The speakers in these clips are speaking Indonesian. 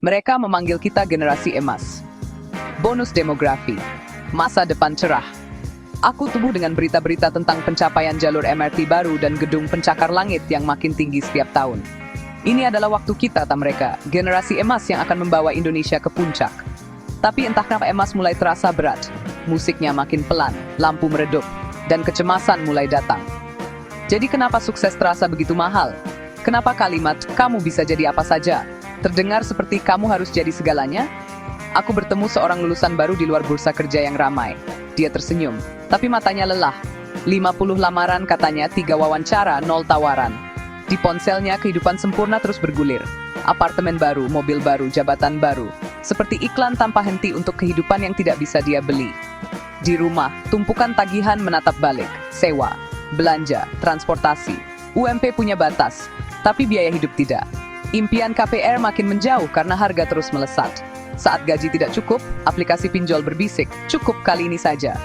Mereka memanggil kita generasi emas. Bonus demografi. Masa depan cerah. Aku tumbuh dengan berita-berita tentang pencapaian jalur MRT baru dan gedung pencakar langit yang makin tinggi setiap tahun. Ini adalah waktu kita, kata mereka, generasi emas yang akan membawa Indonesia ke puncak. Tapi entah kenapa emas mulai terasa berat. Musiknya makin pelan, lampu meredup, dan kecemasan mulai datang. Jadi kenapa sukses terasa begitu mahal? Kenapa kalimat, kamu bisa jadi apa saja, terdengar seperti kamu harus jadi segalanya? Aku bertemu seorang lulusan baru di luar bursa kerja yang ramai. Dia tersenyum, tapi matanya lelah. 50 lamaran katanya, 3 wawancara, 0 tawaran. Di ponselnya kehidupan sempurna terus bergulir. Apartemen baru, mobil baru, jabatan baru. Seperti iklan tanpa henti untuk kehidupan yang tidak bisa dia beli. Di rumah, tumpukan tagihan menatap balik. Sewa, belanja, transportasi. UMP punya batas, tapi biaya hidup tidak. Impian KPR makin menjauh karena harga terus melesat. Saat gaji tidak cukup, aplikasi pinjol berbisik, cukup kali ini saja.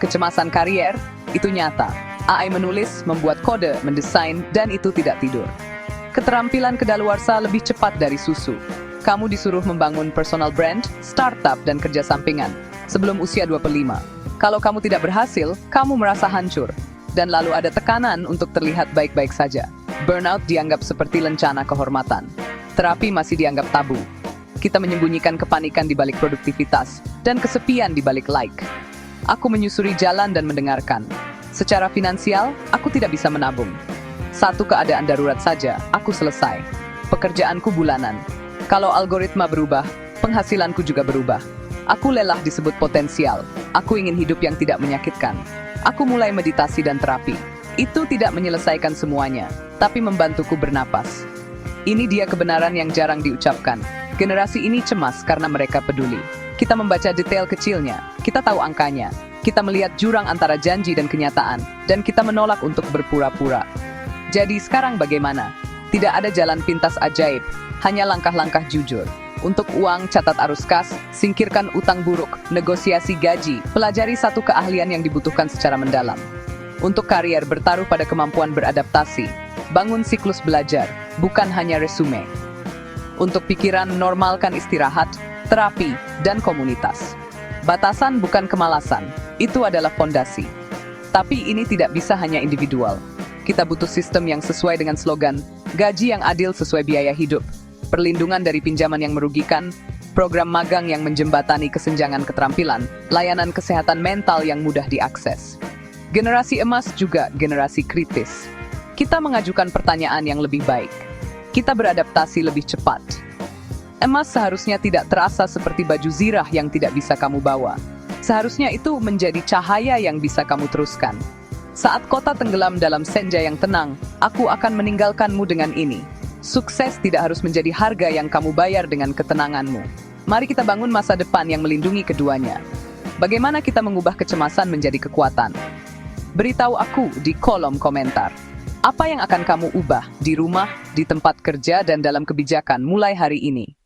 Kecemasan karier, itu nyata. AI menulis, membuat kode, mendesain, dan itu tidak tidur. Keterampilan kedaluarsa lebih cepat dari susu. Kamu disuruh membangun personal brand, startup, dan kerja sampingan sebelum usia 25. Kalau kamu tidak berhasil, kamu merasa hancur. Dan lalu ada tekanan untuk terlihat baik-baik saja. Burnout dianggap seperti lencana kehormatan. Terapi masih dianggap tabu. Kita menyembunyikan kepanikan di balik produktivitas dan kesepian di balik like. Aku menyusuri jalan dan mendengarkan. Secara finansial, aku tidak bisa menabung. Satu keadaan darurat saja, aku selesai. Pekerjaanku bulanan. Kalau algoritma berubah, penghasilanku juga berubah. Aku lelah disebut potensial. Aku ingin hidup yang tidak menyakitkan. Aku mulai meditasi dan terapi. Itu tidak menyelesaikan semuanya, tapi membantuku bernapas. Ini dia kebenaran yang jarang diucapkan. Generasi ini cemas karena mereka peduli. Kita membaca detail kecilnya, kita tahu angkanya. Kita melihat jurang antara janji dan kenyataan, dan kita menolak untuk berpura-pura. Jadi sekarang bagaimana? Tidak ada jalan pintas ajaib, hanya langkah-langkah jujur. Untuk uang, catat arus kas, singkirkan utang buruk, negosiasi gaji, pelajari satu keahlian yang dibutuhkan secara mendalam. Untuk karier, bertaruh pada kemampuan beradaptasi. Bangun siklus belajar, bukan hanya resume. Untuk pikiran, normalkan istirahat, terapi, dan komunitas. Batasan bukan kemalasan, itu adalah fondasi. Tapi ini tidak bisa hanya individual. Kita butuh sistem yang sesuai dengan slogan, gaji yang adil sesuai biaya hidup, perlindungan dari pinjaman yang merugikan, program magang yang menjembatani kesenjangan keterampilan, layanan kesehatan mental yang mudah diakses. Generasi emas juga generasi kritis. Kita mengajukan pertanyaan yang lebih baik. Kita beradaptasi lebih cepat. Emas seharusnya tidak terasa seperti baju zirah yang tidak bisa kamu bawa. Seharusnya itu menjadi cahaya yang bisa kamu teruskan. Saat kota tenggelam dalam senja yang tenang, aku akan meninggalkanmu dengan ini. Sukses tidak harus menjadi harga yang kamu bayar dengan ketenanganmu. Mari kita bangun masa depan yang melindungi keduanya. Bagaimana kita mengubah kecemasan menjadi kekuatan? Beritahu aku di kolom komentar. Apa yang akan kamu ubah di rumah, di tempat kerja, dan dalam kebijakan mulai hari ini?